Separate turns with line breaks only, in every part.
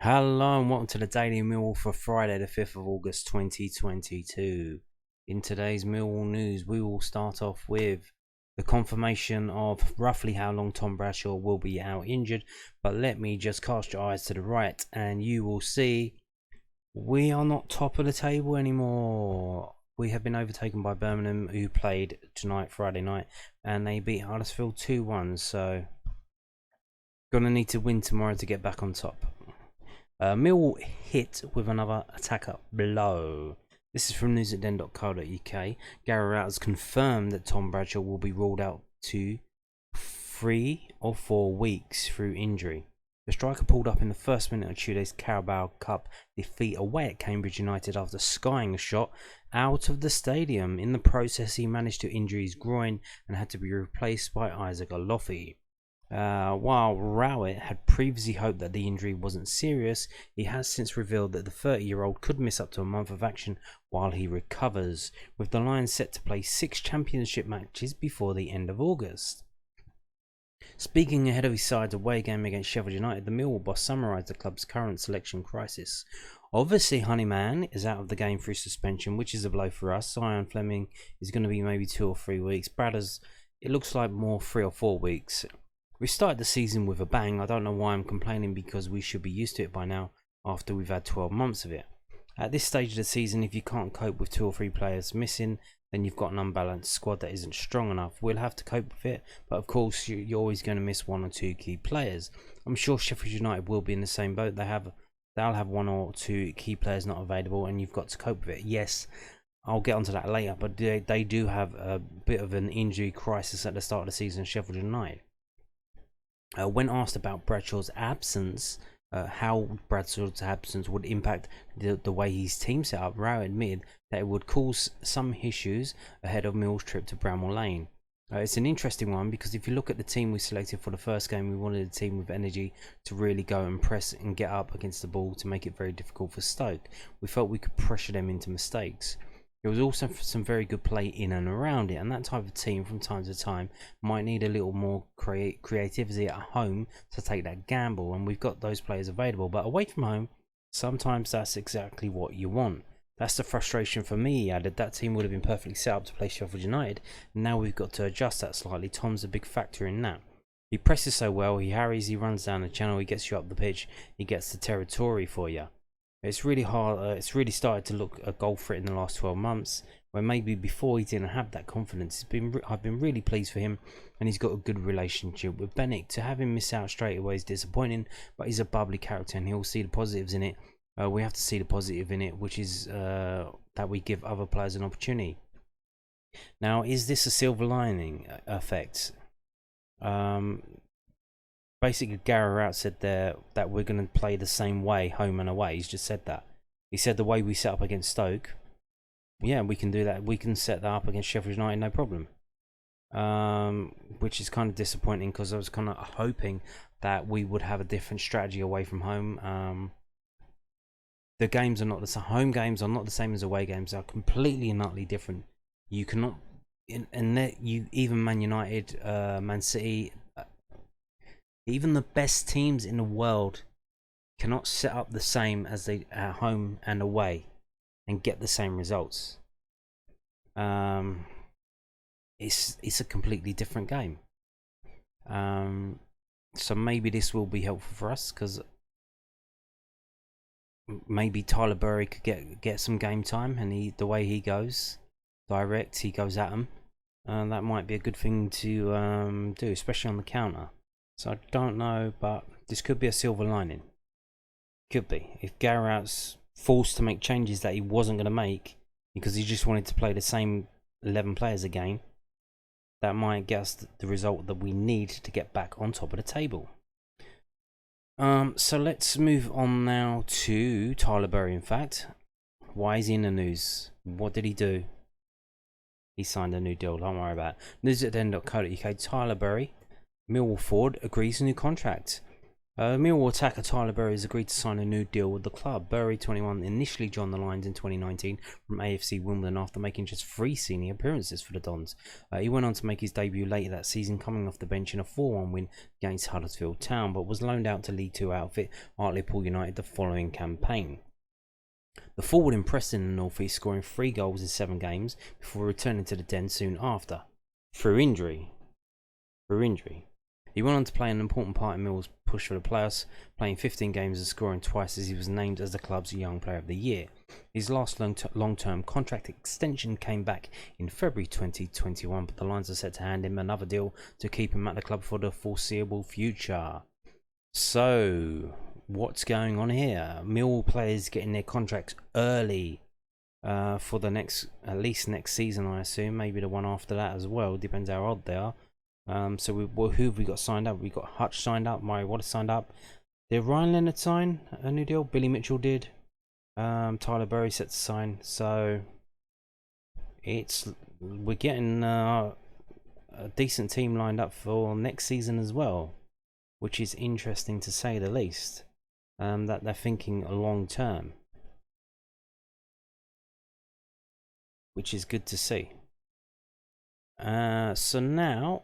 Hello and welcome to the Daily Millwall for Friday the 5th of August 2022. In today's Millwall news, we will start off with the confirmation of roughly how long Tom Bradshaw will be out injured. But let me just cast your eyes to the right and you will see we are not top of the table anymore. We have been overtaken by Birmingham, who played tonight, Friday night, and they beat Huddersfield 2-1. So, gonna need to win tomorrow to get back on top. Millwall hit with another attacker blow. This is from news@den.co.uk. Gary Rowett has confirmed that Tom Bradshaw will be ruled out to 3 or 4 weeks through injury. The striker pulled up in the first minute of Tuesday's Carabao Cup defeat away at Cambridge United after skying a shot out of the stadium. In the process, he managed to injure his groin and had to be replaced by Isaac Olofi. While Rowett had previously hoped that the injury wasn't serious, he has since revealed that the 30-year-old could miss up to a month of action while he recovers, with the Lions set to play 6 championship matches before the end of August. Speaking ahead of his side's away game against Sheffield United, the Millwall boss summarised the club's current selection crisis. Obviously, Honeyman is out of the game through suspension, which is a blow for us. Zion Fleming is going to be maybe 2 or 3 weeks. Bradders, it looks like more 3 or 4 weeks. We started the season with a bang. I don't know why I'm complaining, because we should be used to it by now after we've had 12 months of it. At this stage of the season, if you can't cope with 2 or 3 players missing, then you've got an unbalanced squad that isn't strong enough. We'll have to cope with it, but of course you're always going to miss 1 or 2 key players. I'm sure Sheffield United will be in the same boat. They'll have 1 or 2 key players not available, and you've got to cope with it. Yes, I'll get onto that later, but they do have a bit of an injury crisis at the start of the season, Sheffield United. When asked about Bradshaw's absence, how Bradshaw's absence would impact the way his team set up, Rowett admitted that it would cause some issues ahead of Mill's trip to Bramall Lane. It's an interesting one, because if you look at the team we selected for the first game, we wanted a team with energy to really go and press and get up against the ball to make it very difficult for Stoke. We felt we could pressure them into mistakes. There was also some very good play in and around it, and that type of team from time to time might need a little more creativity at home to take that gamble, and we've got those players available. But away from home, sometimes that's exactly what you want. That's the frustration for me, he added. That team would have been perfectly set up to play Sheffield United. Now we've got to adjust that slightly. Tom's a big factor in that. He presses so well, he harries, he runs down the channel, he gets you up the pitch, he gets the territory for you. It's really hard. It's really started to look a goal for it in the last 12 months, where maybe before he didn't have that confidence. I've been really pleased for him, and he's got a good relationship with Bennett. To have him miss out straight away is disappointing, but he's a bubbly character and he'll see the positives in it. We have to see the positive in it, which is that we give other players an opportunity. Now, is this a silver lining effect? Basically, Gary Rowett said there that we're going to play the same way, home and away. He's just said that. He said the way we set up against Stoke, yeah, we can do that. We can set that up against Sheffield United, no problem. Which is kind of disappointing, because I was kind of hoping that we would have a different strategy away from home. The games are not the same. Home games are not the same as away games. They are completely and utterly different. You cannot, even Man United, Man City. Even the best teams in the world cannot set up the same as they at home and away and get the same results. It's a completely different game. So maybe this will be helpful for us, because maybe Tyler Burey could get some game time, and the way he goes direct, he goes at them. That might be a good thing to do, especially on the counter. So I don't know, but this could be a silver lining. Could be. If Gary Rowett's forced to make changes that he wasn't going to make because he just wanted to play the same 11 players again, that might get us the result that we need to get back on top of the table. So let's move on now to Tyler Burey. In fact, why is he in the news? What did he do? He signed a new deal, don't worry about it. News@den.co.uk. Tyler Burey, Millwall forward, agrees a new contract. Millwall attacker Tyler Burey has agreed to sign a new deal with the club. Burey, 21, initially joined the Lions in 2019 from AFC Wimbledon after making just 3 senior appearances for the Dons. He went on to make his debut later that season, coming off the bench in a 4-1 win against Huddersfield Town, but was loaned out to League Two outfit Hartlepool United the following campaign. The forward impressed in the North East, scoring 3 goals in 7 games before returning to the Den soon after, through injury. He went on to play an important part in Millwall's push for the playoffs, playing 15 games and scoring twice as he was named as the club's Young Player of the Year. His last long-term contract extension came back in February 2021, but the Lions are set to hand him another deal to keep him at the club for the foreseeable future. So, what's going on here? Millwall players getting their contracts early for the at least next season, I assume. Maybe the one after that as well. Depends how odd they are. So who have we got signed up? We got Hutch signed up. Murray Wallace signed up. Did Ryan Leonard sign a new deal? Billy Mitchell did. Tyler Burey set to sign. So we're getting a decent team lined up for next season as well, which is interesting to say the least. That they're thinking long term, which is good to see. So now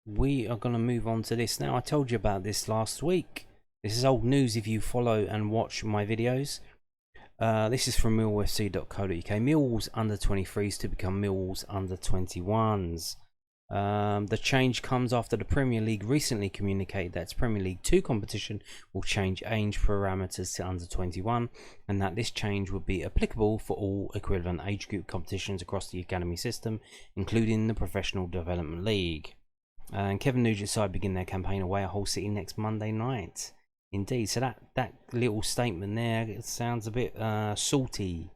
we are going to move on to this. Now, I told you about this last week. This is old news if you follow and watch my videos. This is from millwallfc.co.uk. Millwall's under 23s to become Millwall's under 21s. The change comes after the Premier League recently communicated that its Premier League 2 competition will change age parameters to under 21, and that this change would be applicable for all equivalent age group competitions across the academy system, including the Professional Development League. And Kevin Nugent's side begin their campaign away at Hull City next Monday night. Indeed, so that little statement there, it sounds a bit salty.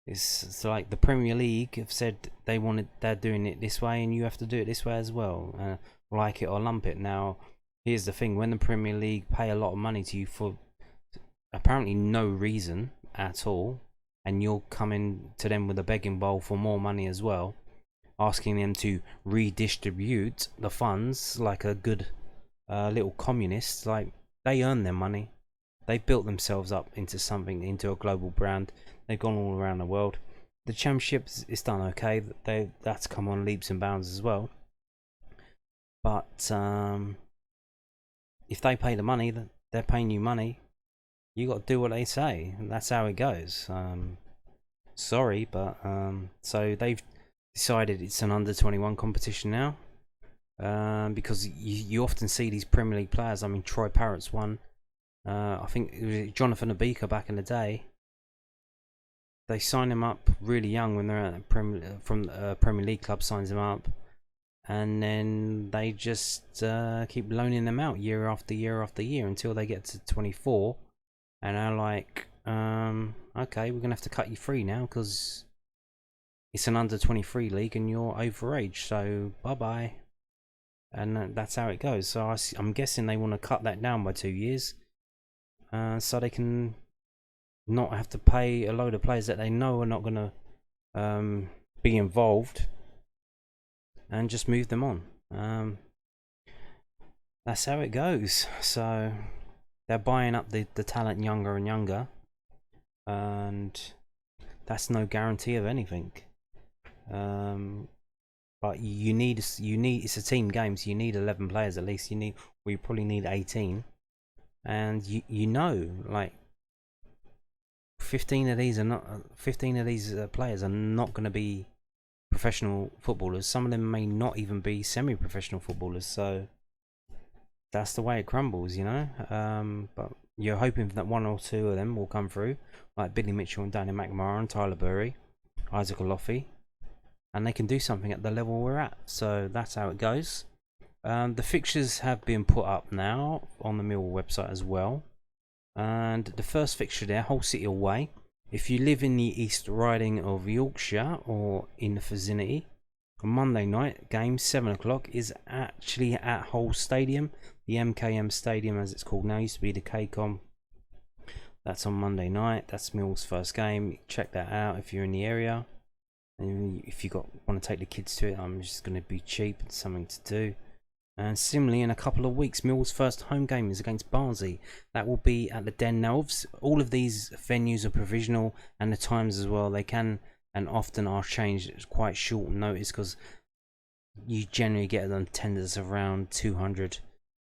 It's like the Premier League have said they're doing it this way, and you have to do it this way as well. Like it or lump it. Now, here's the thing: when the Premier League pay a lot of money to you for apparently no reason at all, and you're coming to them with a begging bowl for more money as well, asking them to redistribute the funds like a good little communist. Like, they earn their money. They built themselves up into something, into a global brand. They've gone all around the world. The Championship is done okay. That's come on leaps and bounds as well. But if they pay the money, they're paying you money. You got to do what they say, and that's how it goes. Sorry, but so they've decided it's an under 21 competition now, because you often see these Premier League players. I mean, Troy Parrott's one. I think it was Jonathan Abika back in the day. They sign him up really young when they're at Premier League club signs him up, and then they just keep loaning them out year after year after year until they get to 24, and they're like, okay, we're gonna have to cut you free now because it's an under 23 league and you're overage, so bye bye. And that's how it goes. So I'm guessing they want to cut that down by 2 years, so they can not have to pay a load of players that they know are not going to be involved, and just move them on. That's how it goes. So they're buying up the talent younger and younger, and that's no guarantee of anything. But you need it's a team game, so you need 11 players at least. We probably need 18, and you know, like 15 of these players are not going to be professional footballers. Some of them may not even be semi-professional footballers. So that's the way it crumbles, you know. But you're hoping that 1 or 2 of them will come through, like Billy Mitchell and Danny McNamara and Tyler Burey, Isaac Olofi, and they can do something at the level we're at. So that's how it goes. The fixtures have been put up now on the Millwall website as well. And the first fixture there, Hull City away. If you live in the East Riding of Yorkshire or in the vicinity, on Monday night, game 7 o'clock is actually at Hull Stadium, the MKM Stadium as it's called now. Used to be the KCOM. That's on Monday night. That's Mill's first game. Check that out if you're in the area. And if you want to take the kids to it, I'm just going to be cheap and something to do. And similarly, in a couple of weeks, Millwall's first home game is against Barnsley. That will be at the Den. Now, all of these venues are provisional, and the times as well. They can and often are changed at quite short notice, because you generally get them attendance around 200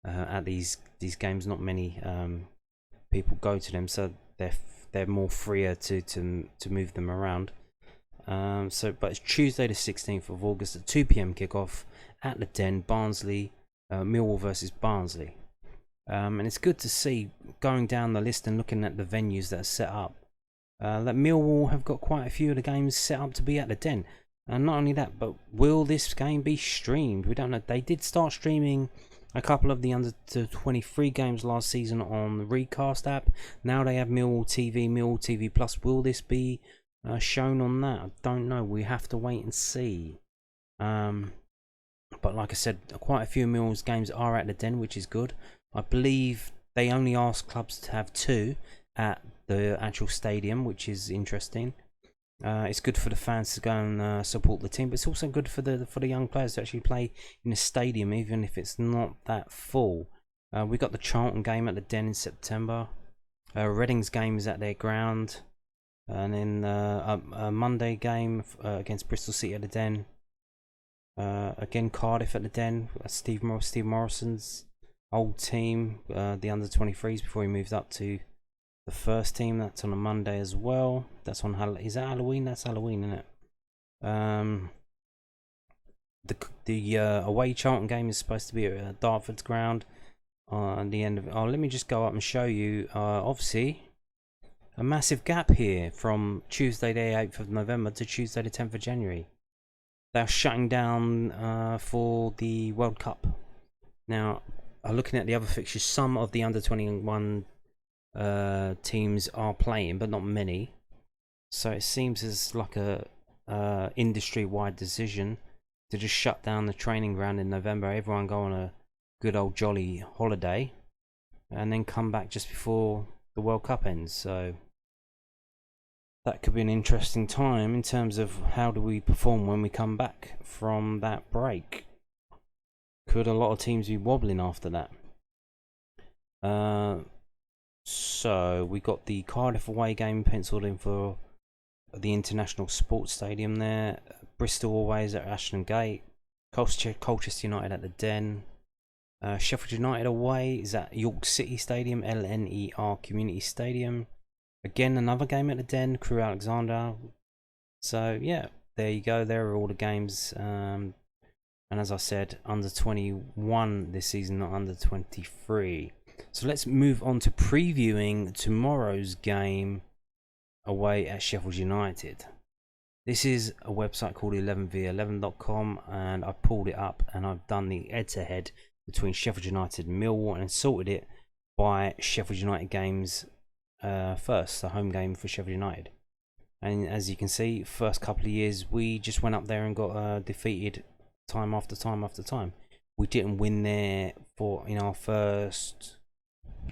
at these games. Not many people go to them, so they're more freer to move them around. But it's Tuesday the 16th of August at 2 p.m. kickoff at the Den, Barnsley, Millwall versus Barnsley. And it's good to see, going down the list and looking at the venues that are set up, that Millwall have got quite a few of the games set up to be at the Den. And not only that, but will this game be streamed? We don't know. They did start streaming a couple of the under 23 games last season on the Recast app. Now they have Millwall TV Plus. Will this be shown on that? I don't know. We have to wait and see. But like I said, quite a few Millwall's games are at the Den, which is good. I believe they only ask clubs to have 2 at the actual stadium, which is interesting. It's good for the fans to go and support the team, but it's also good for the young players to actually play in a stadium, even if it's not that full. We got the Charlton game at the Den in September. Reading's game is at their ground, and then a Monday game against Bristol City at the Den. Again, Cardiff at the Den. Steve Morrison's old team, the under 23s, before he moved up to the first team. That's on a Monday as well. That's on is that Halloween? That's Halloween, isn't it? The away Charlton game is supposed to be at Dartford's ground on the end of it. Oh, let me just go up and show you. Obviously, a massive gap here from Tuesday the 8th of November to Tuesday the 10th of January. They're shutting down for the World Cup. Now, looking at the other fixtures, some of the under 21 teams are playing, but not many. So it seems as like a industry-wide decision to just shut down the training ground in November. Everyone go on a good old jolly holiday, and then come back just before the World Cup ends. So that could be an interesting time in terms of how do we perform when we come back from that break. Could a lot of teams be wobbling after that? So we got the Cardiff away game penciled in for the International Sports Stadium there. Bristol away is at Ashton Gate. Colchester United at the Den. Sheffield United away is at York City Stadium, LNER Community Stadium. Again, another game at the Den, Crewe Alexandra. So yeah, there you go. There are all the games. And as I said, under 21 this season, not under 23. So let's move on to previewing tomorrow's game away at Sheffield United. This is a website called 11v11.com, and I pulled it up and I've done the head-to-head between Sheffield United and Millwall and sorted it by Sheffield United games first, the home game for Sheffield United. And as you can see, first couple of years we just went up there and got defeated time after time after time. We didn't win there in our first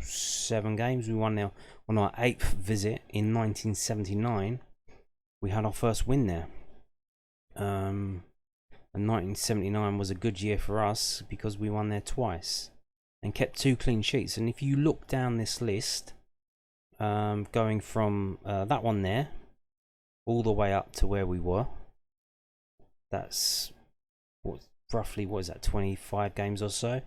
7 games. We won there on our 8th visit in 1979. We had our first win there. And 1979 was a good year for us because we won there twice and kept 2 clean sheets. And if you look down this list, going from that one there all the way up to where we were, that's roughly, what is that, 25 games or so.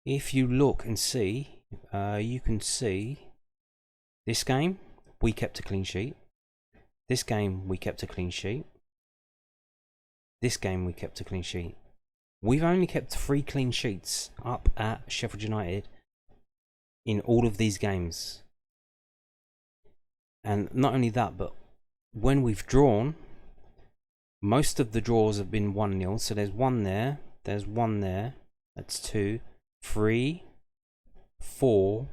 If you look and see, you can see this game we kept a clean sheet, this game we kept a clean sheet, this game we kept a clean sheet. We've only kept 3 clean sheets up at Sheffield United in all of these games. And not only that, but when we've drawn, most of the draws have been 1-0. So there's 1 there, there's 1 there, that's 2, 3, 4,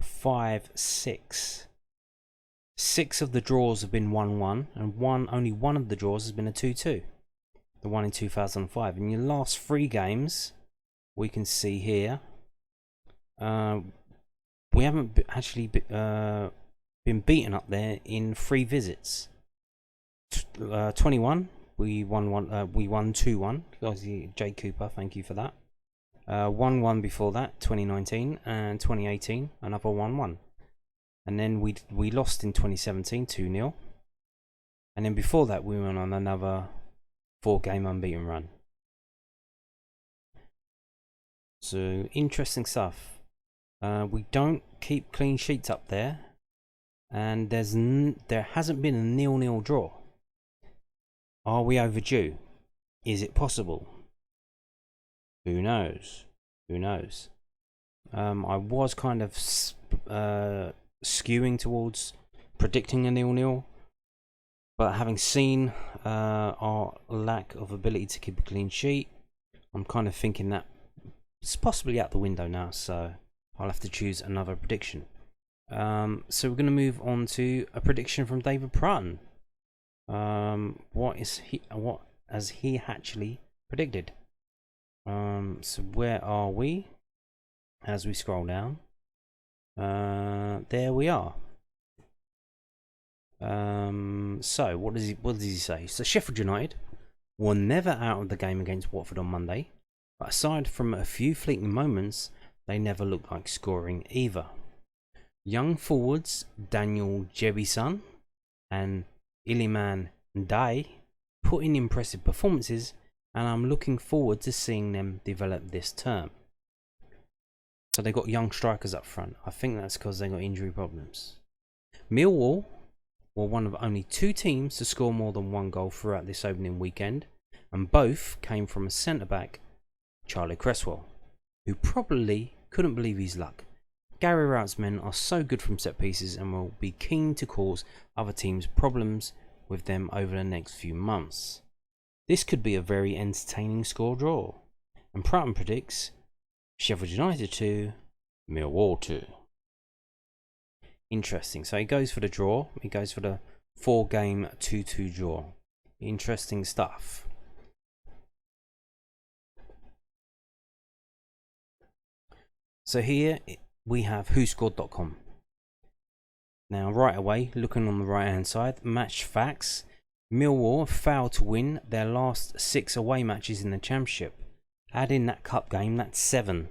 5, 6. 6 of the draws have been 1-1, and only one of the draws has been a 2-2. The one in 2005. In your last 3 games, we can see here, we haven't actually been beaten up there in 3 visits. 21, We won 2-1. Obviously, Jay Cooper, thank you for that. 1-1 before that, 2019, and 2018, another 1-1. And then we lost in 2017, 2-0. And then before that, we went on another 4-game unbeaten run. So, interesting stuff. We don't keep clean sheets up there. And there hasn't been a 0-0 draw. Are we overdue? Is it possible? Who knows? Who knows? I was kind of skewing towards predicting a 0-0, but having seen our lack of ability to keep a clean sheet, I'm kind of thinking that it's possibly out the window now, so I'll have to choose another prediction. So we're going to move on to a prediction from David Prutton. What has he actually predicted? So where are we? As we scroll down, there we are. So what does he say? So Sheffield United were never out of the game against Watford on Monday, but aside from a few fleeting moments, they never looked like scoring either. Young forwards Daniel Jebison and Iliman Ndiaye put in impressive performances, and I'm looking forward to seeing them develop this term. So they got young strikers up front. I think that's because they got injury problems. Millwall were one of only 2 teams to score more than 1 goal throughout this opening weekend, and both came from a centre-back, Charlie Cresswell, who probably couldn't believe his luck. Gary Rowett's men are so good from set pieces and will be keen to cause other teams problems with them over the next few months. This could be a very entertaining score draw, and Prutton predicts Sheffield United 2, Millwall 2. Interesting. So he goes for the draw. He goes for the 4-game 2-2 draw. Interesting stuff. So here we have whoscored.com. Now right away, looking on the right hand side, match facts. Millwall failed to win their last 6 away matches in the Championship. Add in that cup game, that's 7.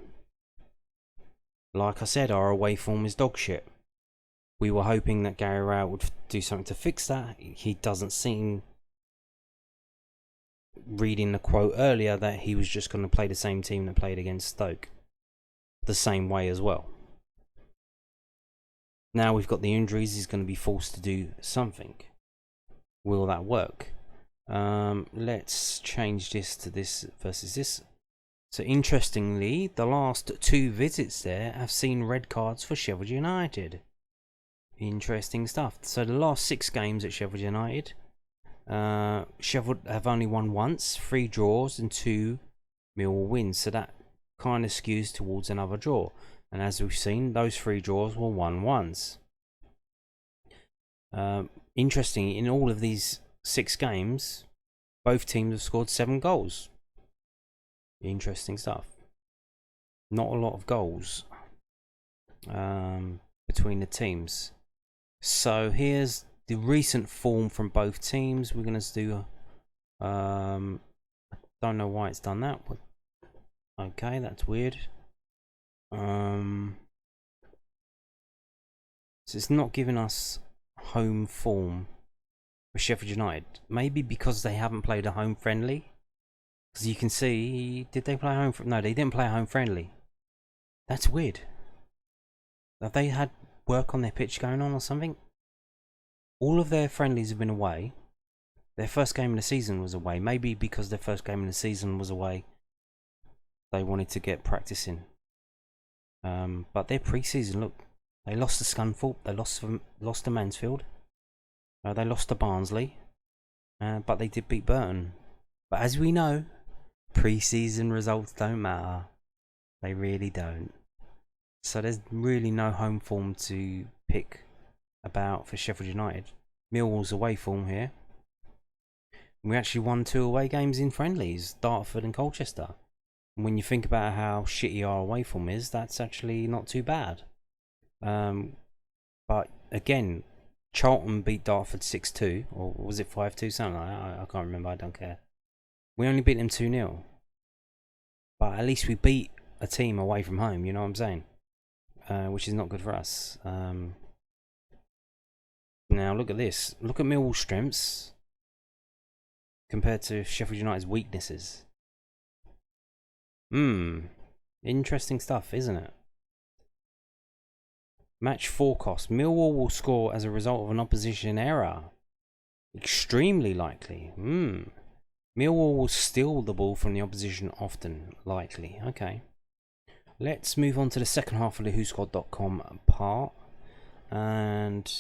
Like I said, our away form is dog shit. We were hoping that Gary Rowett would do something to fix that. He doesn't seem, reading the quote earlier, that he was just going to play the same team that played against Stoke the same way as well. Now we've got the injuries, he's going to be forced to do something. Will that work? Let's change this to this versus this. So interestingly, the last 2 visits there have seen red cards for Sheffield United. Interesting stuff. So the last 6 games at Sheffield United, Sheffield have only won once, 3 draws and 2 Millwall wins. So that kind of skews towards another draw. And as we've seen, those 3 draws were 1-1s. Interesting, in all of these 6 games, both teams have scored 7 goals. Interesting stuff. Not a lot of goals between the teams. So here's the recent form from both teams. We're going to do, I don't know why it's done that, but okay, that's weird. So it's not giving us home form for Sheffield United. Maybe because they haven't played a home friendly. Because you can see, did they play home? No, they didn't play a home friendly. That's weird. Have they had work on their pitch going on or something? All of their friendlies have been away. Their first game of the season was away. Maybe because their first game of the season was away, they wanted to get practice in. But their pre-season, look, they lost to Scunthorpe, they lost to Mansfield, they lost to Barnsley, but they did beat Burton. But as we know, pre-season results don't matter. They really don't. So there's really no home form to pick about for Sheffield United. Millwall's away form here. We actually won 2 away games in friendlies, Dartford and Colchester. And when you think about how shitty our away form is, that's actually not too bad. But again, Charlton beat Dartford 6-2, or was it 5-2? Something like that. I can't remember. I don't care. We only beat them 2-0. But at least we beat a team away from home, you know what I'm saying? Which is not good for us. Now look at this. Look at Millwall's strengths compared to Sheffield United's weaknesses. Interesting stuff, isn't it? Match forecast. Millwall will score as a result of an opposition error. Extremely likely. Millwall will steal the ball from the opposition often. Likely. Okay. Let's move on to the second half of the WhoScored.com part. And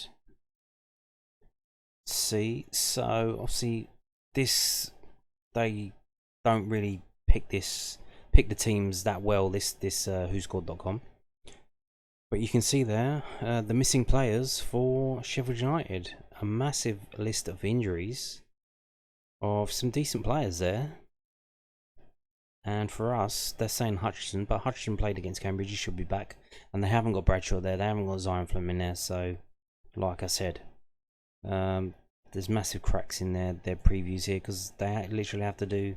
see. So, obviously, they don't really pick the teams that well, this WhoScored.com. But you can see there the missing players for Sheffield United. A massive list of injuries of some decent players there. And for us, they're saying Hutchinson, but Hutchinson played against Cambridge, he should be back. And they haven't got Bradshaw there, they haven't got Zion Flem in there, so like I said, there's massive cracks in their previews here, because they literally have to do,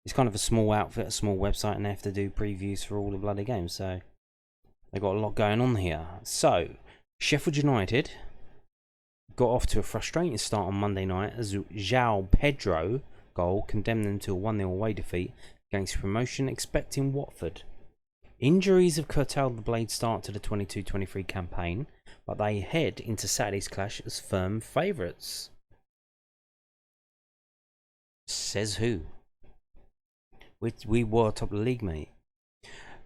it's kind of a small outfit, a small website, and they have to do previews for all the bloody games, so they've got a lot going on here. So, Sheffield United got off to a frustrating start on Monday night as João Pedro goal condemned them to a 1-0 away defeat against promotion expecting Watford. Injuries have curtailed the Blades' start to the 22-23 campaign, but they head into Saturday's clash as firm favourites. Says who? We were top of the league, mate.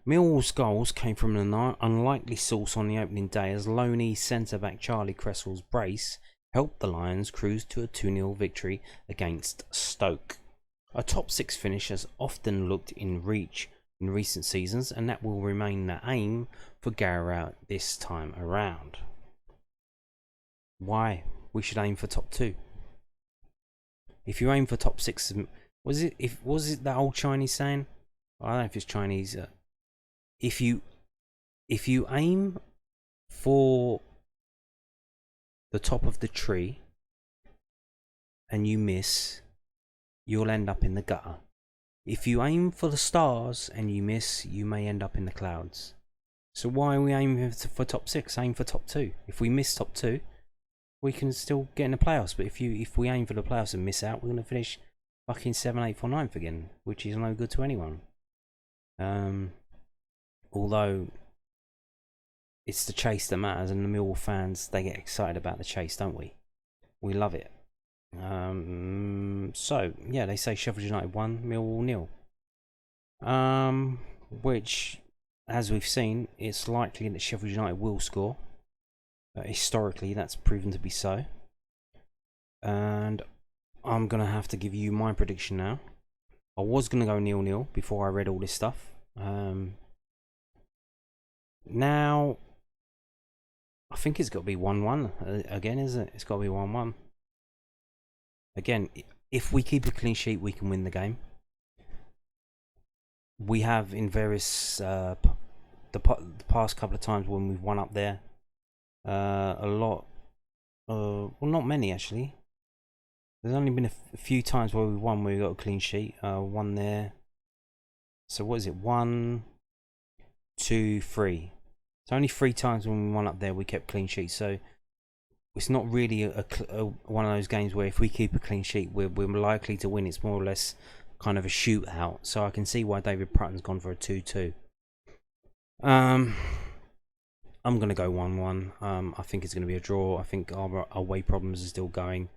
Millwall's goals came from an unlikely source on the opening day as loanee centre-back Charlie Creswell's brace helped the Lions cruise to a 2-0 victory against Stoke. A top 6 finish has often looked in reach in recent seasons, and that will remain the aim for Gary Rowett this time around. Why? We should aim for top 2. If you aim for top 6, was it that old Chinese saying? I don't know if it's Chinese. If you aim for the top of the tree and you miss, you'll end up in the gutter. If you aim for the stars and you miss, you may end up in the clouds. So why are we aiming for top 6? Aim for top 2. If we miss top 2, we can still get in the playoffs. But if we aim for the playoffs and miss out, we're going to finish fucking 7th, 8th or 9th again, which is no good to anyone. Although it's the chase that matters, and the Millwall fans, they get excited about the chase, don't we? We love it. So yeah, they say Sheffield United 1, Millwall 0. Which, as we've seen, it's likely that Sheffield United will score. Historically, that's proven to be so. And I'm gonna have to give you my prediction now. I was gonna go 0-0 before I read all this stuff. Now, I think it's got to be 1-1 again, isn't it? It's got to be 1-1. Again, if we keep a clean sheet, we can win the game. We have in various the past couple of times when we've won up there, a lot. Well, not many actually. There's only been a few times where we've won where we got a clean sheet. One there. So what is it? 1, 2, 3. It's only 3 times when we won up there we kept clean sheets. So it's not really one of those games where if we keep a clean sheet we're likely to win. It's more or less kind of a shootout. So I can see why David Prutton's gone for a 2-2. I'm going to go 1-1. I think it's going to be a draw. I think our away problems are still going.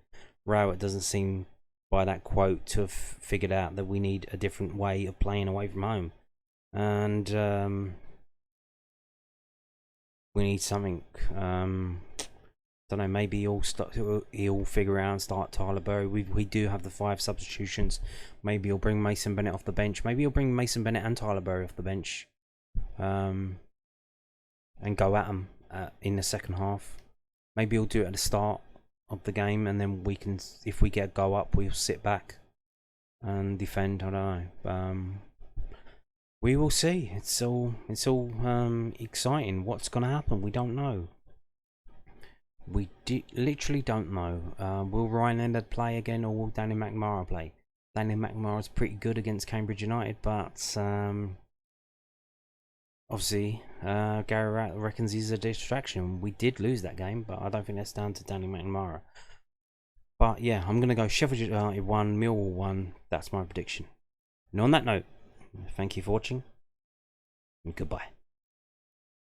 Rowett doesn't seem, by that quote, to have figured out that we need a different way of playing away from home. And we need something. Don't know. Maybe he'll figure out and start Tyler Burey. We do have the 5 substitutions. Maybe he'll bring Mason Bennett off the bench. Maybe he'll bring Mason Bennett and Tyler Burey off the bench, and go at them in the second half. Maybe he'll do it at the start of the game, and then we can, if we get a go up, we'll sit back and defend. I don't know. We will see. It's all exciting. What's going to happen? We don't know. We literally don't know. Will Ryan Leonard play again, or will Danny McNamara play? Danny McNamara's pretty good against Cambridge United, but obviously Gary Rowett reckons he's a distraction. We did lose that game, but I don't think that's down to Danny McNamara. But yeah, I'm going to go Sheffield United 1, Millwall 1. That's my prediction. And on that note, thank you for watching, and goodbye.